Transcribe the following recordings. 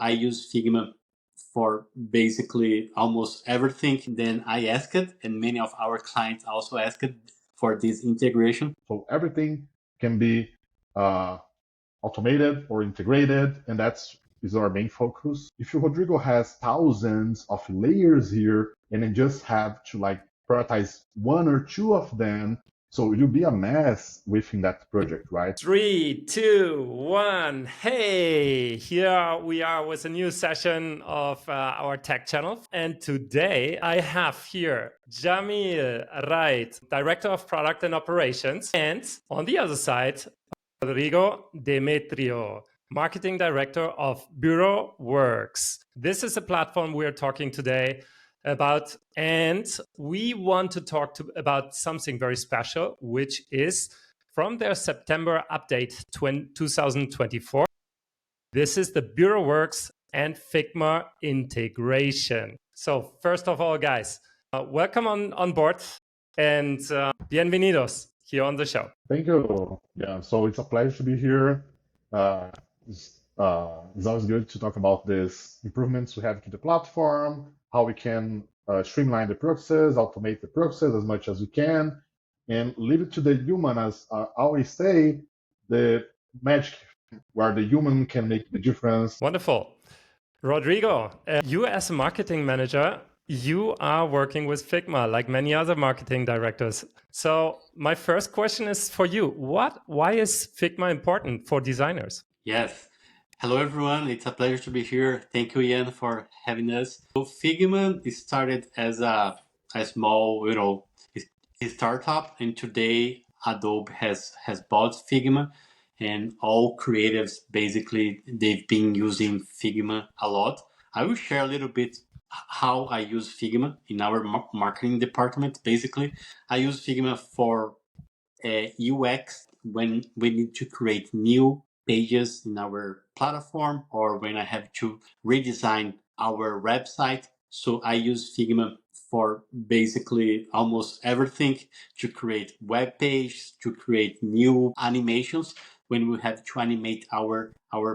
I use Figma for basically almost everything. Then I asked, and many of our clients also asked for this integration. So everything can be automated or integrated, and that's is our main focus. If Rodrigo has thousands of layers here and then just have to like prioritize one or two of them, so it'll be a mess within that project, right? 3, 2, 1. Hey, here we are with a new session of our tech channel. And today I have here Jamil Raide, Director of Product and Operations. And on the other side, Rodrigo Demetrio, Marketing Director of Bureau Works. This is a platform we're talking today about, and we want to talk about something very special, which is from their September update 2024. This is the Bureau Works and Figma integration. So first of all, guys, welcome on board and bienvenidos here on the show. Thank you. Yeah, so it's a pleasure to be here. It's always good to talk about these improvements we have to the platform, how we can streamline the process, automate the process as much as we can, and leave it to the human, as I always say, the magic where the human can make the difference. Wonderful. Rodrigo, you as a marketing manager, you are working with Figma like many other marketing directors. So my first question is for you. Why is Figma important for designers? Yes. Hello, everyone. It's a pleasure to be here. Thank you, Ian, for having us. So Figma started as a small, startup, and today Adobe has bought Figma, and all creatives basically they've been using Figma a lot. I will share a little bit how I use Figma in our marketing department. Basically, I use Figma for UX when we need to create new pages in our platform or when I have to redesign our website. So I use Figma for basically almost everything, to create web pages, to create new animations when we have to animate our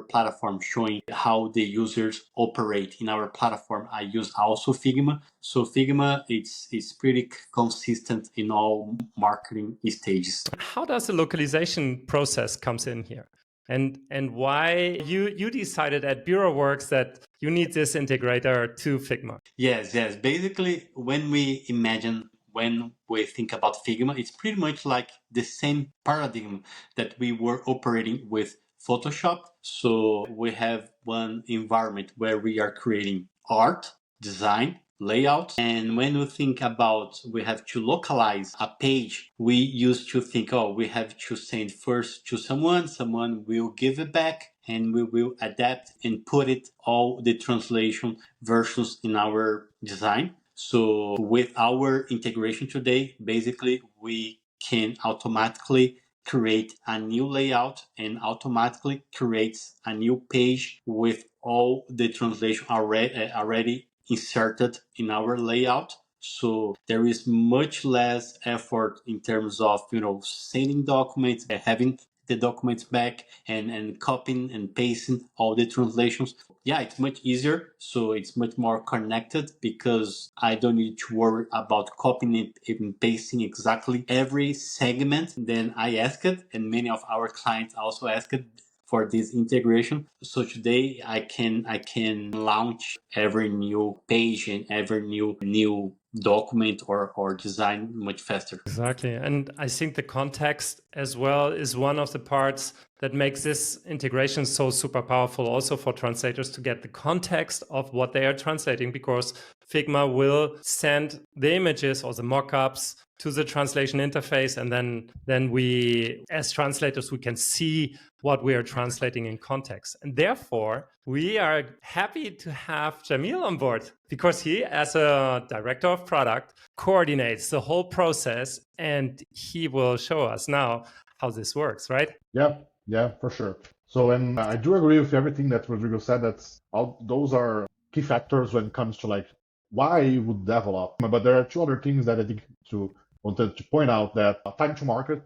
platform, showing how the users operate in our platform. I use also Figma. So Figma, it's pretty consistent in all marketing stages. How does the localization process comes in here? And why you decided at Bureau Works that you need this integrator to Figma? Yes. Basically, when we think about Figma, it's pretty much like the same paradigm that we were operating with Photoshop. So we have one environment where we are creating art, design, layout. And when we think about we have to localize a page, we used to think, we have to send first to someone will give it back, and we will adapt and put it all the translation versions in our design. So with our integration today, basically we can automatically create a new layout and automatically creates a new page with all the translation already inserted in our layout. So there is much less effort in terms of sending documents, having the documents back, and copying and pasting all the translations. Yeah, it's much easier. So it's much more connected because I don't need to worry about copying it and pasting exactly every segment. Then I asked, and many of our clients also asked for this integration. So today I can launch every new page and every new document or design much faster. Exactly. And I think the context as well is one of the parts that makes this integration so super powerful also for translators to get the context of what they are translating, because Figma will send the images or the mock-ups to the translation interface, and then we, as translators, we can see what we are translating in context. And therefore, we are happy to have Jamil on board, because he, as a director of product, coordinates the whole process, and he will show us now how this works, right? Yeah, for sure. So, and I do agree with everything that Rodrigo said. Those are key factors when it comes to like why you would develop. But there are two other things that I think wanted to point out. That time to market,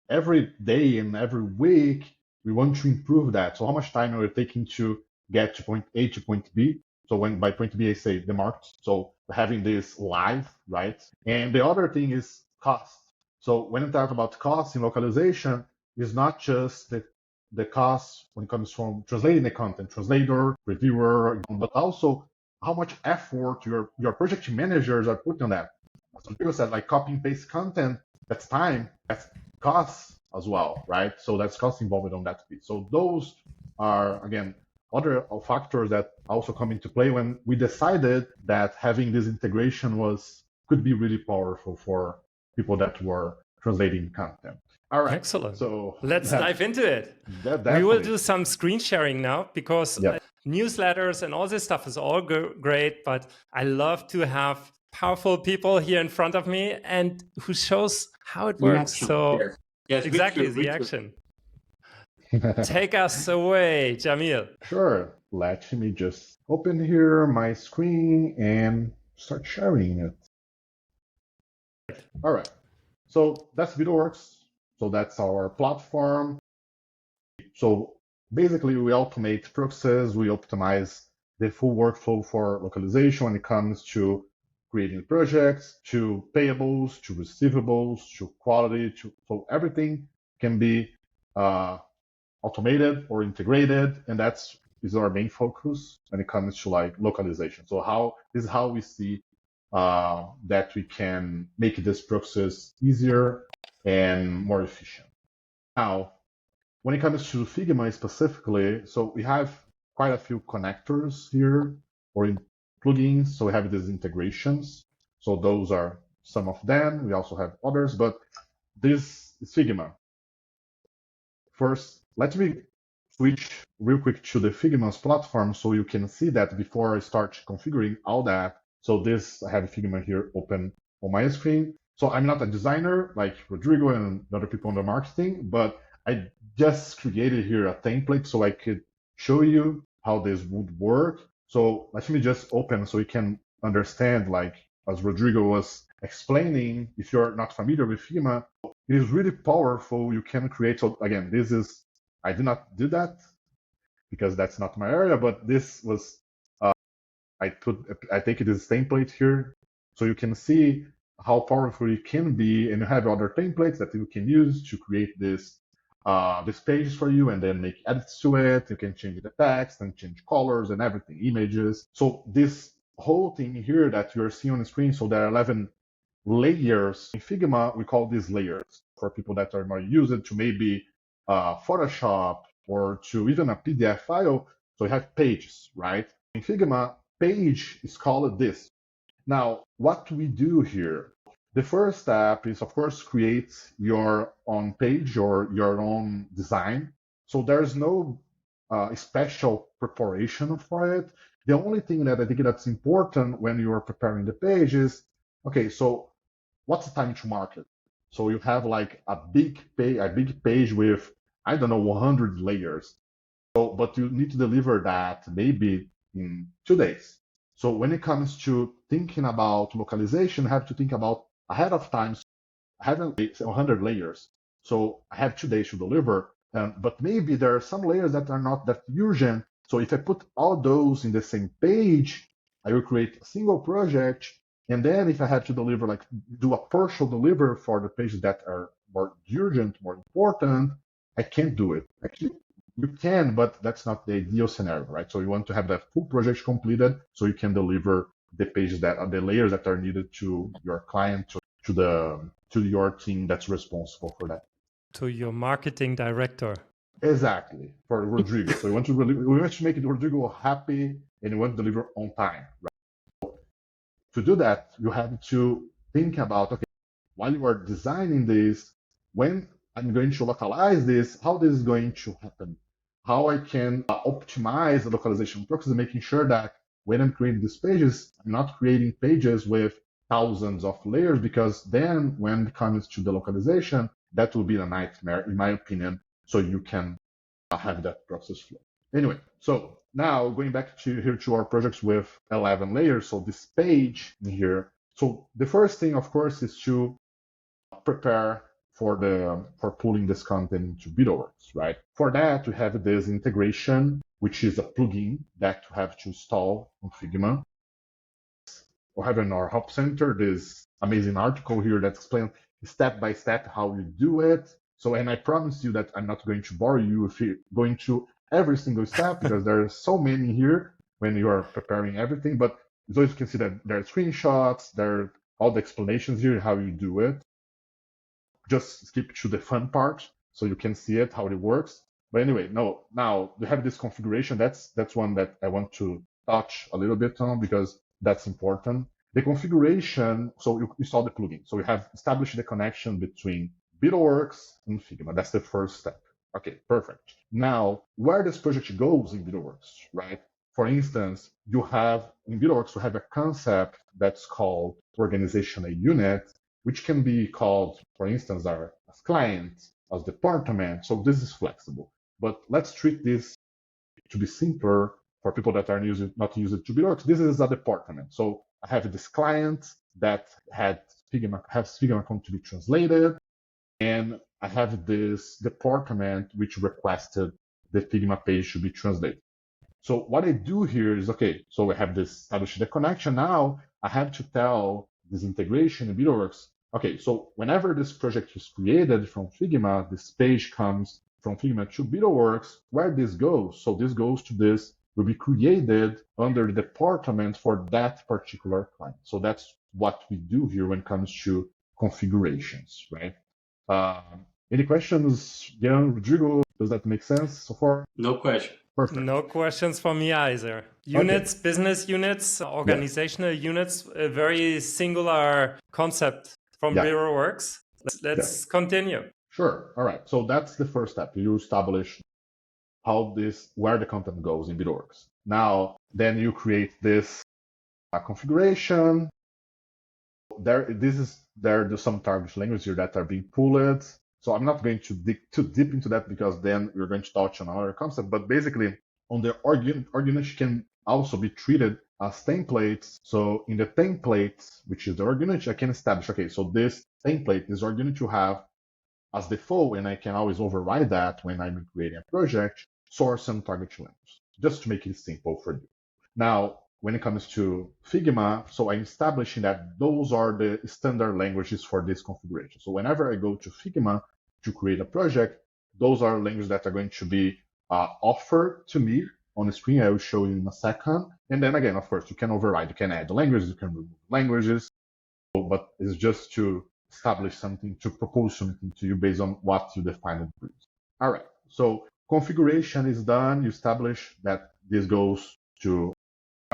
every day and every week we want to improve that. So how much time are we taking to get to point A to point B. So when by point B I say demarked, so having this live, right? And the other thing is cost. So when we talk about cost in localization, it's not just the cost when it comes from translating the content, translator, reviewer, but also how much effort your project managers are putting on that. Some people said like copy and paste content, that's time, that's cost as well, right? So that's cost involved on that piece. So those are again other factors that also come into play when we decided that having this integration could be really powerful for people that were translating content. All right. Excellent. So let's dive into it. Definitely. We will do some screen sharing now because newsletters and all this stuff is all great, but I love to have powerful people here in front of me and who shows how it works. So yes, exactly, the action. Take us away, Jamil. Sure. Let me just open here my screen and start sharing it. All right. So that's VideoWorks. So that's our platform. So basically, we automate processes, we optimize the full workflow for localization when it comes to creating projects, to payables, to receivables, to quality, so everything can be automated or integrated, and that's is our main focus when it comes to like localization. So this is how we see that we can make this process easier and more efficient. Now, when it comes to Figma specifically, so we have quite a few connectors here or in plugins. So we have these integrations. So those are some of them. We also have others, but this is Figma. First, let me switch real quick to the Figma's platform so you can see that before I start configuring all that. So I have Figma here open on my screen. So I'm not a designer like Rodrigo and other people in the marketing, but I just created here a template so I could show you how this would work. So let me just open so you can understand, like as Rodrigo was explaining, if you're not familiar with Figma, it is really powerful. You can create, so again, I did not do that because that's not my area, but this was, I take this template here so you can see how powerful it can be, and you have other templates that you can use to create this pages for you and then make edits to it. You can change the text and change colors and everything, images. So this whole thing here that you're seeing on the screen, so there are 11 layers. In Figma, we call these layers for people that are more used to maybe Photoshop or to even a PDF file. So you have pages, right? In Figma, page is called this. Now, what we do here, the first step is, of course, create your own page or your own design. So there's no special preparation for it. The only thing that I think that's important when you are preparing the page is, okay, so what's the time to market? So you have like a big page with, I don't know, 100 layers. So, but you need to deliver that maybe in 2 days. So when it comes to thinking about localization, you have to think about ahead of time. I have 100 layers, so I have 2 days to deliver. But maybe there are some layers that are not that urgent. So if I put all those in the same page, I will create a single project. And then if I have to deliver, like do a partial deliver for the pages that are more urgent, more important, I can't do it. Actually, you can, but that's not the ideal scenario, right? So you want to have that full project completed so you can deliver the pages that are the layers that are needed to your client, to your team that's responsible for that. To your marketing director. Exactly, for Rodrigo. So we want to make Rodrigo happy and you want to deliver on time, right? So to do that, you have to think about, okay, while you are designing this, when I'm going to localize this, how this is going to happen, how I can optimize the localization process, making sure that when I'm creating these pages, I'm not creating pages with thousands of layers, because then when it comes to the localization, that will be a nightmare, in my opinion, so you can have that process flow. Anyway, so now going back to our projects with 11 layers, so this page here, so the first thing, of course, is to prepare for pulling this content into BuildWorks, right? For that, we have this integration, which is a plugin that you have to install on Figma. We have in our help center this amazing article here that explains step by step how you do it. So, and I promise you that I'm not going to bore you if you're going to every single step because there are so many here when you are preparing everything. But so you can see that there are screenshots, there are all the explanations here, how you do it. Just skip to the fun part so you can see it, how it works. But anyway, now we have this configuration. That's one that I want to touch a little bit on because that's important. The configuration, so you install the plugin. So we have established the connection between BuildWorks and Figma. That's the first step. Okay, perfect. Now, where this project goes in BuildWorks, right? For instance, you have in BuildWorks, we have a concept that's called organizational unit, which can be called, for instance, as client, as department. So this is flexible. But let's treat this to be simpler for people that are not used to BuildWorks. This is a department. So I have this client that has Figma code to be translated, and I have this department which requested the Figma page to be translated. So what I do here is, okay, so we have this established the connection. Now I have to tell this integration in BuildWorks, okay, so whenever this project is created from Figma, this page comes from Figma to BuildWorks, where this goes. So this goes to this, will be created under the department for that particular client. So that's what we do here when it comes to configurations, right? Any questions, Jan, Rodrigo? Does that make sense so far? No question. Perfect. No questions for me either. Units, okay. Business units, organizational units, a very singular concept from BuildWorks. Let's continue. Sure. All right. So that's the first step. You establish where the content goes in BuildWorks. Now, then you create this configuration. There's some target languages here that are being pulled. So I'm not going to dig too deep into that because then we're going to touch on another concept. But basically, on the org can also be treated as templates. So in the template, which is the org unit, I can establish, okay, so this template, this org unit you have as default, and I can always override that when I'm creating a project, source and target language, just to make it simple for you. Now, when it comes to Figma, so I'm establishing that those are the standard languages for this configuration. So whenever I go to Figma to create a project, those are languages that are going to be offered to me on the screen. I will show you in a second. And then again, of course, you can override, you can add languages, you can remove languages, but it's just to establish something, to propose something to you based on what you defined previously. All right, so configuration is done. You establish that this goes to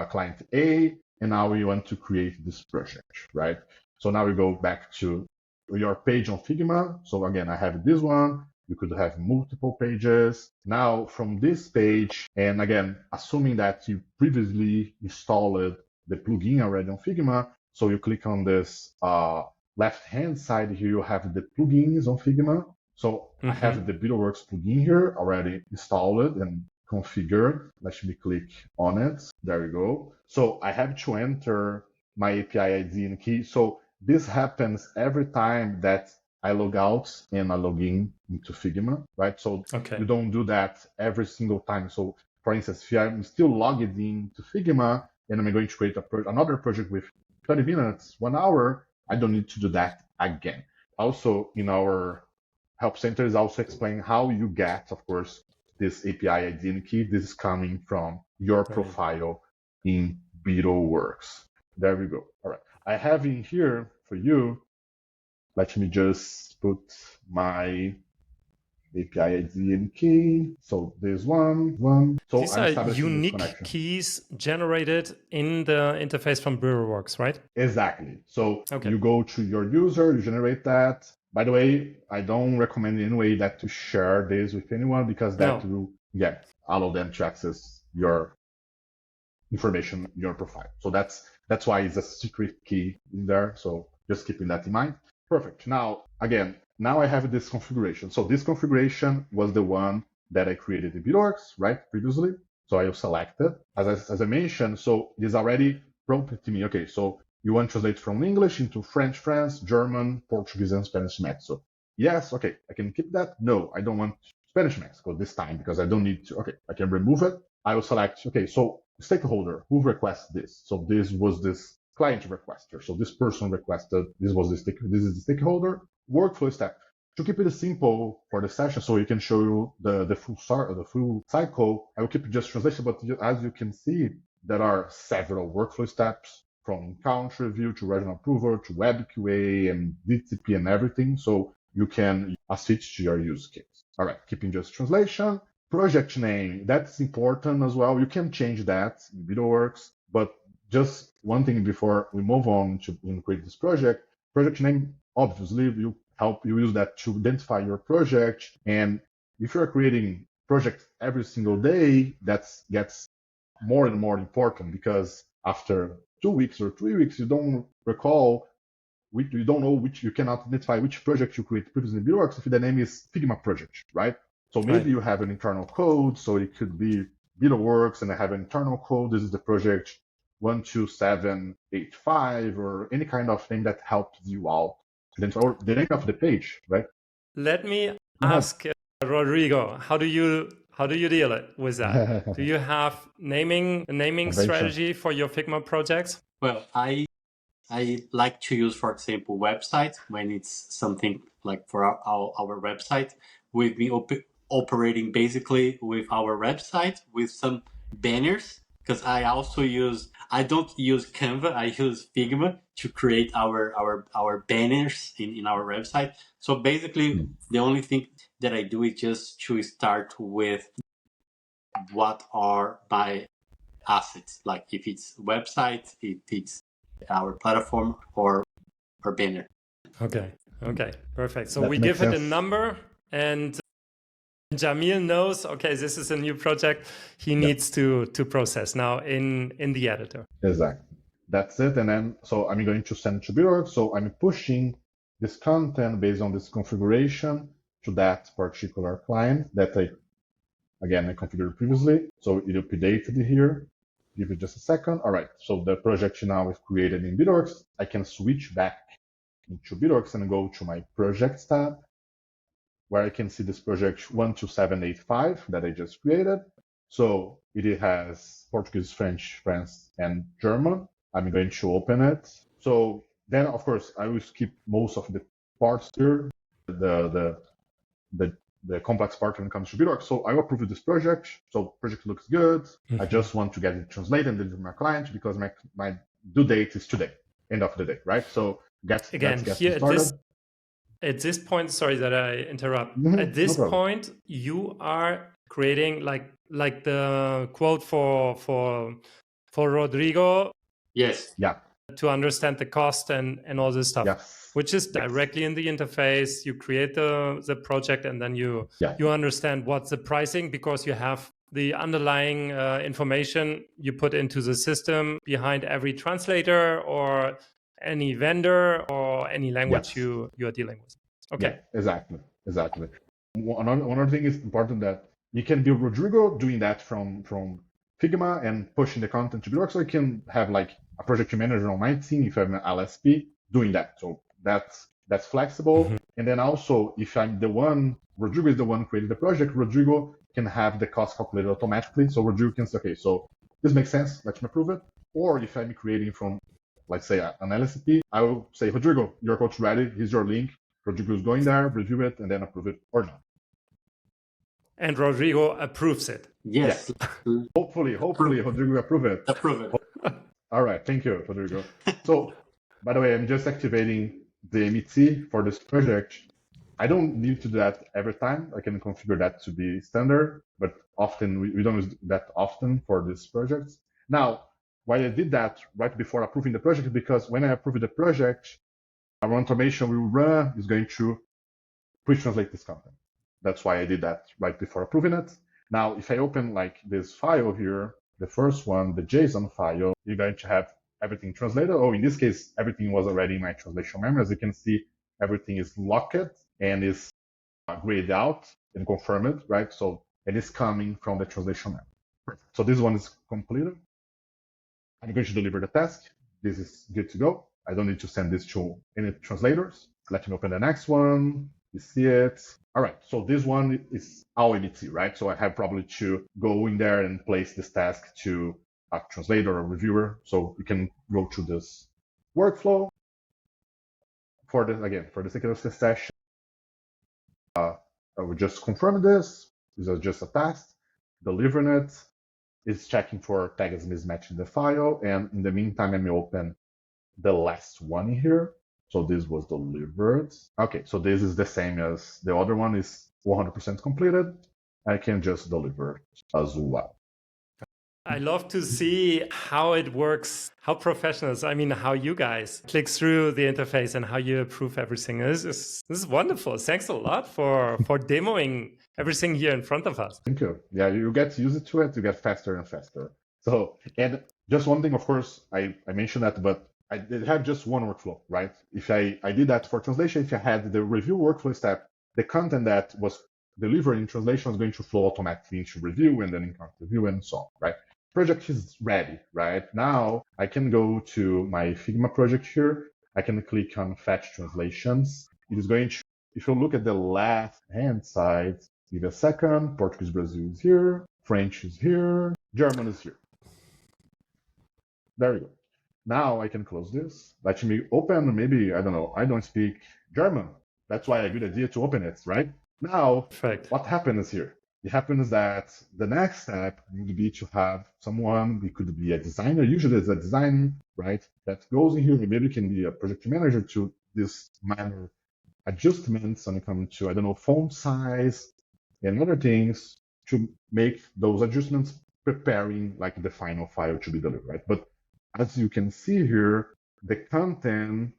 client A, and now we want to create this project, right? So now we go back to your page on Figma. So again, I have this one. You could have multiple pages. Now from this page, and again, assuming that you previously installed the plugin already on Figma, so you click on this left-hand side here, you have the plugins on Figma. So I have the BuildWorks plugin here already installed and configured. Let me click on it. There we go. So I have to enter my API ID and key. So this happens every time that I log out and I log in into Figma, right? So you don't do that every single time. So for instance, if I'm still logged in to Figma and I'm going to create another project with 20 minutes, 1 hour, I don't need to do that again. Also, in our help center is also explaining how you get, of course, this API ID and key. This is coming from your profile in BuildWorks. There we go. All right. I have in here for you, let me just put my API ID and key. So there's one. So these are unique keys generated in the interface from BuildWorks, right? Exactly. So you go to your user, you generate that. By the way, I don't recommend in any way that to share this with anyone because that will allow them to access your information, your profile. So that's why it's a secret key in there. So just keeping that in mind. Perfect. Now, again, I have this configuration. So this configuration was the one that I created in BuildWorks, right, previously. So I will select it. As I mentioned, so it is already prompted to me, okay, so you want to translate from English into French, France, German, Portuguese, and Spanish. So Yes, okay, I can keep that. No, I don't want Spanish Mexico this time because I don't need to. Okay, I can remove it. I will select, okay, so stakeholder, who requests this? So this was this client requester. So this person requested, this is the stakeholder. Workflow step. To keep it simple for the session, so you can show you the full cycle, I will keep it just translation, but as you can see, there are several workflow steps from count review to regional approval to web QA and DTP and everything. So you can switch to your use case. All right, keeping just translation. Project name, that's important as well. You can change that in VideoWorks, but just one thing before we move on to create this project name, obviously, will help you use that to identify your project. And if you're creating project every single day, that gets more and more important because after 2 weeks or 3 weeks, you don't recall you don't know you cannot identify which project you created previously in VideoWorks if the name is Figma project, right? So maybe you have an internal code, so it could be VideoWorks and I have an internal code. This is the project 12785 or any kind of thing that helps you out. Or the name of the page, right? Let me ask Rodrigo, how do you deal with that? Do you have a naming strategy for your Figma projects? Well, I like to use, for example, website when it's something like for our website. We've been operating basically with our website with some banners because I don't use Canva, I use Figma to create our banners in our website. So basically the only thing that I do is just to start with what are my assets, like if it's website, if it's our platform or banner. Okay, perfect. So we give it a number and Jamil knows, okay, this is a new project he needs to process now in the editor. Exactly. That's it. And then, so I'm going to send it to VideoWorks. So I'm pushing this content based on this configuration to that particular client that I configured previously. So it will be updated here. Give it just a second. All right. So the project now is created in VideoWorks. I can switch back into VideoWorks and go to my projects tab, where I can see this project 12785 that I just created. So it has Portuguese, French, France, and German. I'm going to open it. So then, of course, I will skip most of the parts here, the complex part when it comes to VideoWorks. So I will approve this project. So project looks good. I just want to get it translated and deliver my client because my due date is today, end of the day, right? So let's get started. At this point, sorry that I interrupt. At this point, you are creating like the quote for Rodrigo. Yes. Yeah. To understand the cost and all this stuff. Yes. Which is directly in the interface. You create the project and then you understand what's the pricing because you have the underlying information you put into the system behind every translator or any vendor or any language you are dealing with. Okay. Yeah, exactly. One other thing is important that you can be Rodrigo doing that from Figma and pushing the content to VideoWorks. So you can have like a project manager on my team if I'm an LSP doing that. So that's flexible. And then also if I'm the one, Rodrigo is the one creating the project, Rodrigo can have the cost calculated automatically. So Rodrigo can say, okay, so this makes sense, let me approve it. Or if I'm creating from, let's say, an LSP, I will say, Rodrigo, your code's ready, here's your link. Rodrigo is going there, review it, and then approve it or not. And Rodrigo approves it. Yes. Hopefully, Rodrigo approve it. Approve it. All right, thank you, Rodrigo. So, by the way, I'm just activating the MET for this project. I don't need to do that every time. I can configure that to be standard, but often we don't use that often for these projects. Now, why I did that right before approving the project is because when I approve the project, our automation we will run is going to pre-translate this content. That's why I did that right before approving it. Now, if I open like this file here, the first one, the JSON file, you're going to have everything translated. Oh, in this case, everything was already in my translation memory. As you can see, everything is locked and is grayed out and confirmed, right? So it is coming from the translation memory. So this one is completed. I'm going to deliver the task. This is good to go. I don't need to send this to any translators. Let me open the next one. You see it. All right, so this one is all in ET, right? So I have probably to go in there and place this task to a translator or reviewer. So you can go through this workflow. For the sake of this session, I will just confirm this. This is just a test. Delivering it. It's checking for tags mismatch in the file. And in the meantime, let me open the last one here. So this was delivered. Okay, so this is the same as the other one is 100% completed. I can just deliver as well. I love to see how it works, how professionals, I mean, how you guys click through the interface and how you approve everything. This is wonderful. Thanks a lot for demoing everything here in front of us. Thank you. Yeah, you get used to it, you get faster and faster. So, and just one thing, of course, I mentioned that, but I did have just one workflow, right? If I did that for translation, if I had the review workflow step, the content that was delivered in translation is going to flow automatically into review and then in review and so on, right? Project is ready, right? Now I can go to my Figma project here. I can click on Fetch Translations. It is going to, if you look at the left-hand side, give a second, Portuguese Brazil is here, French is here, German is here. There we go. Now I can close this. Let me open, maybe, I don't know, I don't speak German. That's why a good idea to open it, right? Now, Perfect. What happens here? It happens that the next step would be to have someone, it could be a designer, usually it's a design, right, that goes in here, maybe it can be a project manager to this minor adjustments when it comes to, I don't know, font size and other things to make those adjustments preparing like the final file to be delivered, right? But as you can see here, the content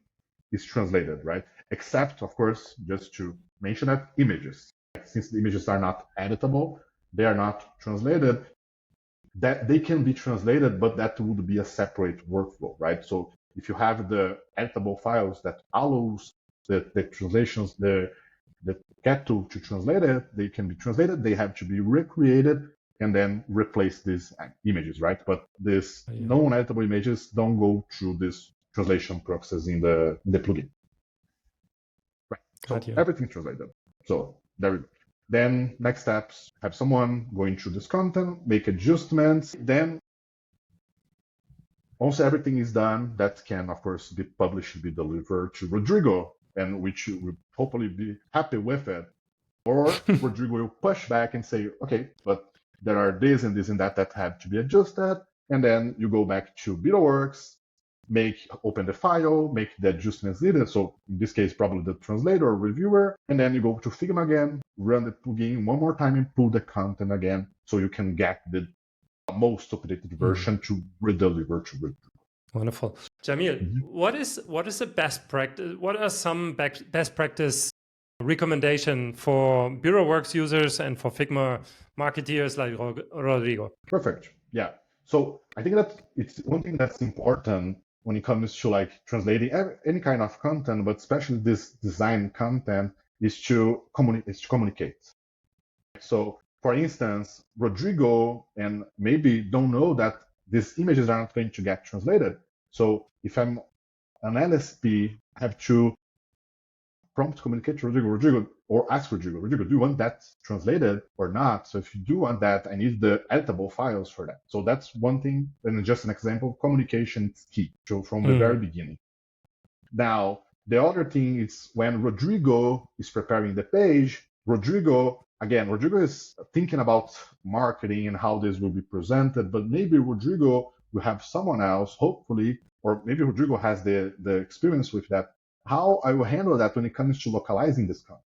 is translated, right? Except, of course, just to mention that images. Since the images are not editable, they are not translated, that they can be translated, but that would be a separate workflow, right? So if you have the editable files that allows the translations, the cat tool to translate it, they can be translated, they have to be recreated and then replace these images, right? But these non-editable images don't go through this translation process in the plugin. Right. So everything translated. So there we go. Then next steps, have someone going through this content, make adjustments. Then once everything is done, that can of course be published, be delivered to Rodrigo, and which you will hopefully be happy with it. Or Rodrigo will push back and say, okay, but there are this and this and that have to be adjusted. And then you go back to BetaWorks, open the file, make the adjustments needed. So in this case, probably the translator or reviewer. And then you go to Figma again, run the plugin one more time and pull the content again. So you can get the most updated version to redeliver to Rodrigo. Wonderful. Jamil, what is the best practice? What are some best practice recommendation for BetaWorks users and for Figma marketeers like Rodrigo? Perfect. Yeah. So I think that it's one thing that's important when it comes to like translating any kind of content, but especially this design content is to communicate. So for instance, Rodrigo and maybe don't know that these images are not going to get translated. So if I'm an LSP, I have to prompt communicate to Rodrigo, or ask Rodrigo, do you want that translated or not? So if you do want that, I need the editable files for that. So that's one thing, and just an example, communication is key from the very beginning. Now, the other thing is when Rodrigo is preparing the page, Rodrigo is thinking about marketing and how this will be presented, but maybe Rodrigo will have someone else, hopefully, or maybe Rodrigo has the experience with that, how I will handle that when it comes to localizing this content.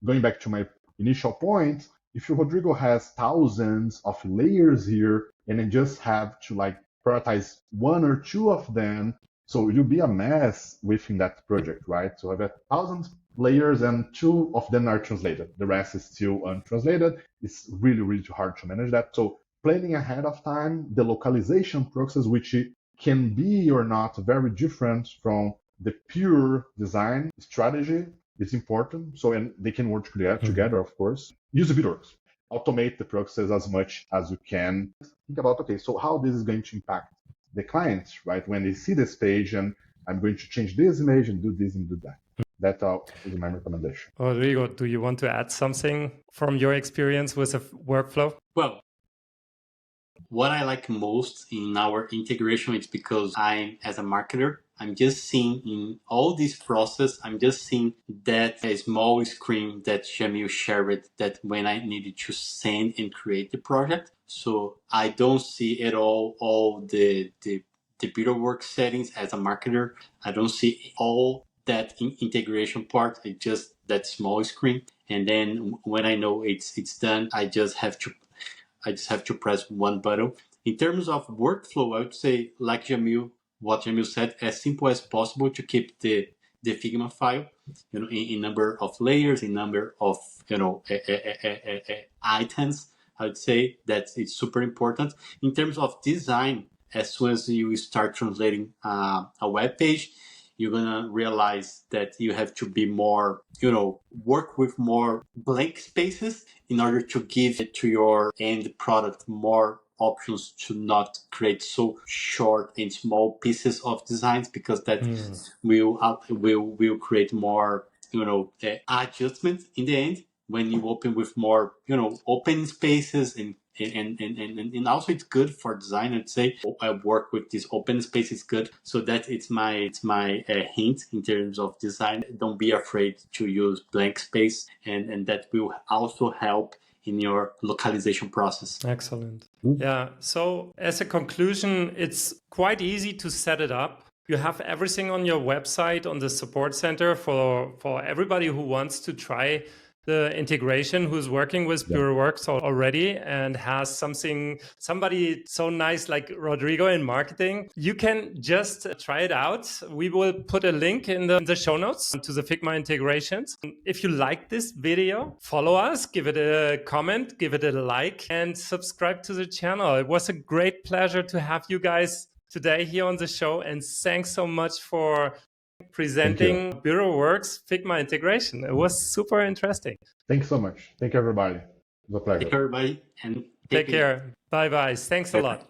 Going back to my initial point, if Rodrigo has thousands of layers here and then just have to like prioritize one or two of them, so you'll be a mess within that project, right? So I've got thousands layers and 2 of them are translated. The rest is still untranslated. It's really, really hard to manage that. So planning ahead of time, the localization process, which can be or not very different from the pure design strategy, is important. So, and they can work together, of course. Use BetaWorks. Automate the process as much as you can. Think about, okay, so how this is going to impact the clients, right? When they see this page and I'm going to change this image and do this and do that. That is my recommendation. Rodrigo, do you want to add something from your experience with a workflow? Well, what I like most in our integration is because as a marketer, I'm just seeing in all this process, I'm just seeing that a small screen that Jamil shared that when I needed to send and create the project. So I don't see at all the bureau work settings as a marketer. I don't see all that integration part. It's just that small screen. And then when I know it's done, I just have to press one button. In terms of workflow, I would say, like what Jamil said, as simple as possible to keep the Figma file, in number of layers, in number of items. I would say that it's super important. In terms of design, as soon as you start translating a web page, you're gonna realize that you have to be more, work with more blank spaces in order to give it to your end product more options to not create so short and small pieces of designs, because that will create more adjustments in the end when you open with more open spaces, and also it's good for design. I'd say I work with this open space is good, so that it's my hint in terms of design. Don't be afraid to use blank space, and that will also help in your localization process. Excellent. Yeah. So as a conclusion, it's quite easy to set it up. You have everything on your website, on the support center for everybody who wants to try the integration, who's working with Bureau Works already and has somebody so nice like Rodrigo in marketing. You can just try it out. We will put a link in the show notes to the Figma integrations. If you like this video, follow us, give it a comment, give it a like, and subscribe to the channel. It was a great pleasure to have you guys today here on the show, and thanks so much for presenting Bureau Works Figma integration. It was super interesting. Thanks so much. Thank you, everybody. It was a pleasure. Thank you, everybody, and take care. Bye-bye. Thanks a lot.